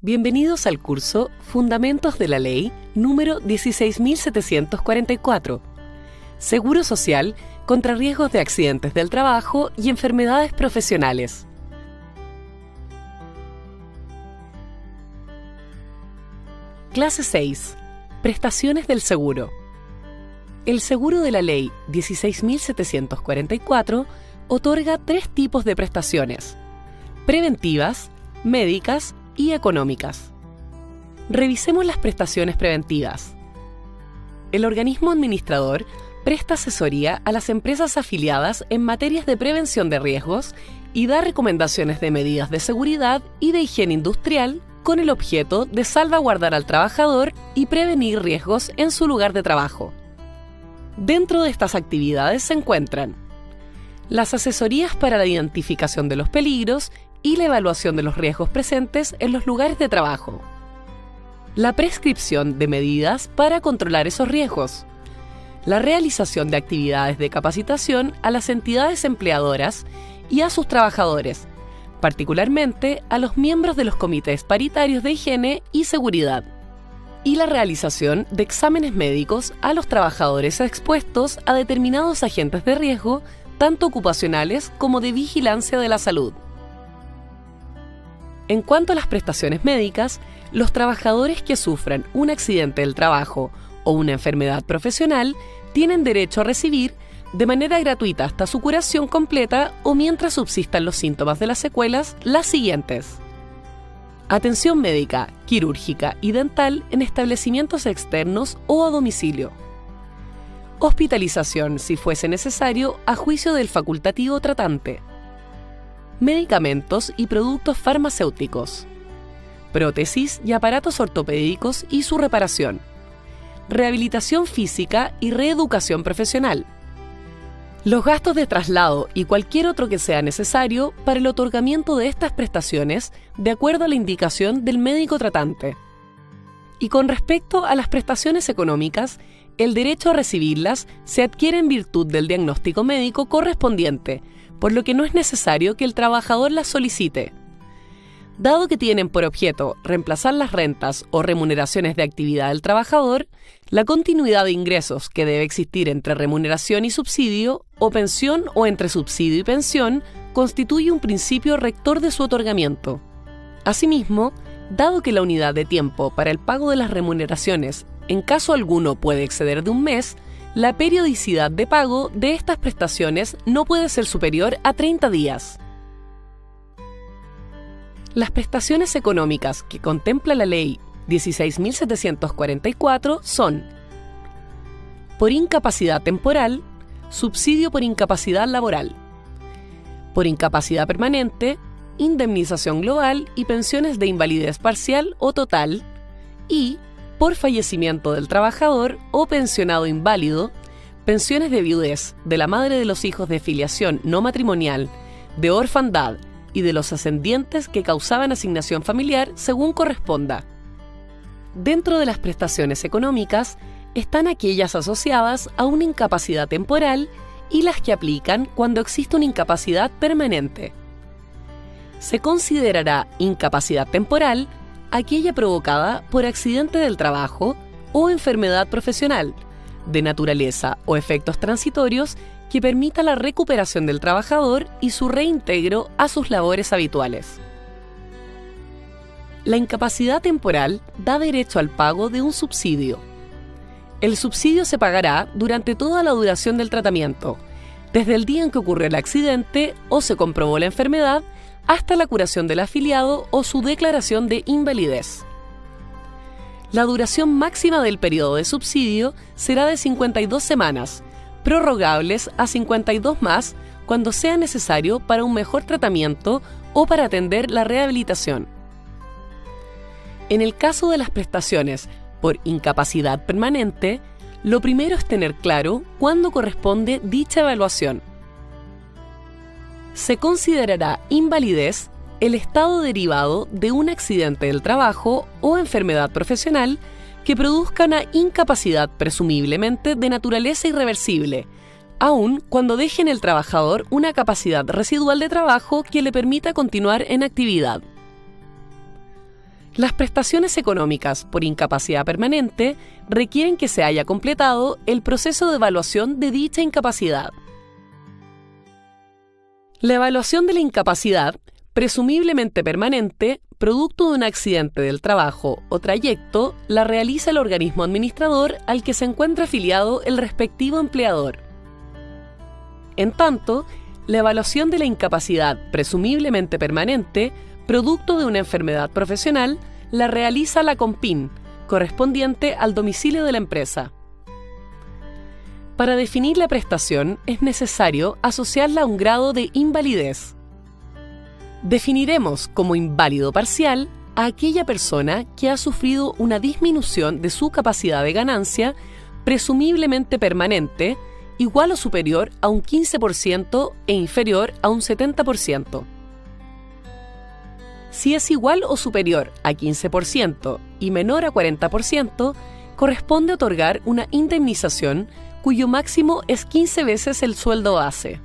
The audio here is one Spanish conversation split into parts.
Bienvenidos al curso Fundamentos de la Ley número 16.744. Seguro social contra riesgos de accidentes del trabajo y enfermedades profesionales. Clase 6. Prestaciones del seguro. El seguro de la Ley 16.744 otorga tres tipos de prestaciones: preventivas, médicas y económicas. Revisemos las prestaciones preventivas. El organismo administrador presta asesoría a las empresas afiliadas en materias de prevención de riesgos y da recomendaciones de medidas de seguridad y de higiene industrial con el objeto de salvaguardar al trabajador y prevenir riesgos en su lugar de trabajo. Dentro de estas actividades se encuentran las asesorías para la identificación de los peligros y la evaluación de los riesgos presentes en los lugares de trabajo, la prescripción de medidas para controlar esos riesgos, la realización de actividades de capacitación a las entidades empleadoras y a sus trabajadores, particularmente a los miembros de los comités paritarios de higiene y seguridad, y la realización de exámenes médicos a los trabajadores expuestos a determinados agentes de riesgo, tanto ocupacionales como de vigilancia de la salud. En cuanto a las prestaciones médicas, los trabajadores que sufran un accidente del trabajo o una enfermedad profesional tienen derecho a recibir, de manera gratuita hasta su curación completa o mientras subsistan los síntomas de las secuelas, las siguientes: atención médica, quirúrgica y dental en establecimientos externos o a domicilio; hospitalización, si fuese necesario, a juicio del facultativo tratante; medicamentos y productos farmacéuticos; prótesis y aparatos ortopédicos y su reparación; rehabilitación física y reeducación profesional; los gastos de traslado y cualquier otro que sea necesario para el otorgamiento de estas prestaciones de acuerdo a la indicación del médico tratante. Y con respecto a las prestaciones económicas, el derecho a recibirlas se adquiere en virtud del diagnóstico médico correspondiente, por lo que no es necesario que el trabajador las solicite. Dado que tienen por objeto reemplazar las rentas o remuneraciones de actividad del trabajador, la continuidad de ingresos que debe existir entre remuneración y subsidio, o pensión o entre subsidio y pensión, constituye un principio rector de su otorgamiento. Asimismo, dado que la unidad de tiempo para el pago de las remuneraciones en caso alguno puede exceder de un mes, la periodicidad de pago de estas prestaciones no puede ser superior a 30 días. Las prestaciones económicas que contempla la Ley 16.744 son: por incapacidad temporal, subsidio por incapacidad laboral; por incapacidad permanente, indemnización global y pensiones de invalidez parcial o total; y por fallecimiento del trabajador o pensionado inválido, pensiones de viudez de la madre de los hijos de filiación no matrimonial, de orfandad y de los ascendientes que causaban asignación familiar según corresponda. Dentro de las prestaciones económicas están aquellas asociadas a una incapacidad temporal y las que aplican cuando existe una incapacidad permanente. Se considerará incapacidad temporal aquella provocada por accidente del trabajo o enfermedad profesional, de naturaleza o efectos transitorios que permita la recuperación del trabajador y su reintegro a sus labores habituales. La incapacidad temporal da derecho al pago de un subsidio. El subsidio se pagará durante toda la duración del tratamiento, desde el día en que ocurrió el accidente o se comprobó la enfermedad, hasta la curación del afiliado o su declaración de invalidez. La duración máxima del periodo de subsidio será de 52 semanas, prorrogables a 52 más cuando sea necesario para un mejor tratamiento o para atender la rehabilitación. En el caso de las prestaciones por incapacidad permanente, lo primero es tener claro cuándo corresponde dicha evaluación. Se considerará invalidez el estado derivado de un accidente del trabajo o enfermedad profesional que produzca una incapacidad presumiblemente de naturaleza irreversible, aun cuando deje en el trabajador una capacidad residual de trabajo que le permita continuar en actividad. Las prestaciones económicas por incapacidad permanente requieren que se haya completado el proceso de evaluación de dicha incapacidad. La evaluación de la incapacidad, presumiblemente permanente, producto de un accidente del trabajo o trayecto, la realiza el organismo administrador al que se encuentra afiliado el respectivo empleador. En tanto, la evaluación de la incapacidad presumiblemente permanente, producto de una enfermedad profesional, la realiza la COMPIN, correspondiente al domicilio de la empresa. Para definir la prestación es necesario asociarla a un grado de invalidez. Definiremos como inválido parcial a aquella persona que ha sufrido una disminución de su capacidad de ganancia, presumiblemente permanente, igual o superior a un 15% e inferior a un 70%. Si es igual o superior a 15% y menor a 40%, corresponde otorgar una indemnización cuyo máximo es 15 veces el sueldo base.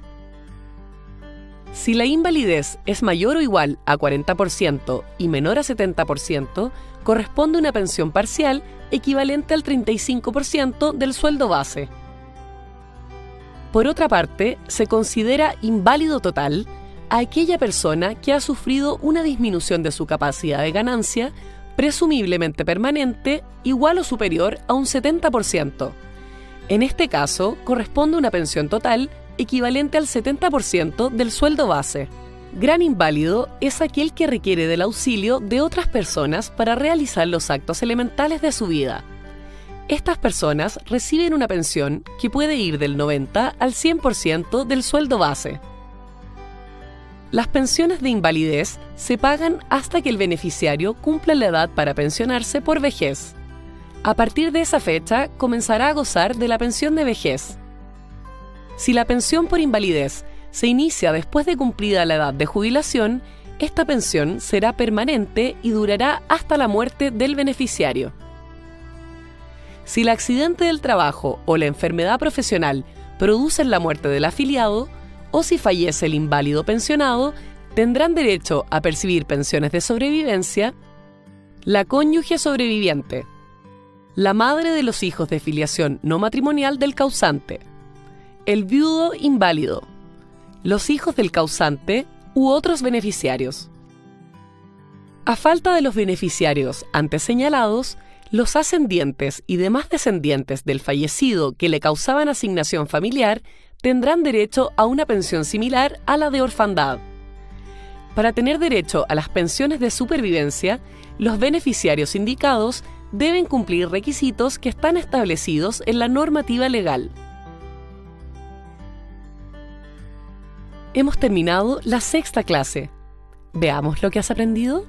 Si la invalidez es mayor o igual a 40% y menor a 70%, corresponde una pensión parcial equivalente al 35% del sueldo base. Por otra parte, se considera inválido total a aquella persona que ha sufrido una disminución de su capacidad de ganancia, presumiblemente permanente, igual o superior a un 70%. En este caso, corresponde una pensión total equivalente al 70% del sueldo base. Gran inválido es aquel que requiere del auxilio de otras personas para realizar los actos elementales de su vida. Estas personas reciben una pensión que puede ir del 90 al 100% del sueldo base. Las pensiones de invalidez se pagan hasta que el beneficiario cumpla la edad para pensionarse por vejez. A partir de esa fecha, comenzará a gozar de la pensión de vejez. Si la pensión por invalidez se inicia después de cumplida la edad de jubilación, esta pensión será permanente y durará hasta la muerte del beneficiario. Si el accidente del trabajo o la enfermedad profesional producen la muerte del afiliado, o si fallece el inválido pensionado, tendrán derecho a percibir pensiones de sobrevivencia la cónyuge sobreviviente, la madre de los hijos de filiación no matrimonial del causante, el viudo inválido, los hijos del causante u otros beneficiarios. A falta de los beneficiarios antes señalados, los ascendientes y demás descendientes del fallecido que le causaban asignación familiar tendrán derecho a una pensión similar a la de orfandad. Para tener derecho a las pensiones de supervivencia, los beneficiarios indicados deben cumplir requisitos que están establecidos en la normativa legal. Hemos terminado la 6ª clase. Veamos lo que has aprendido.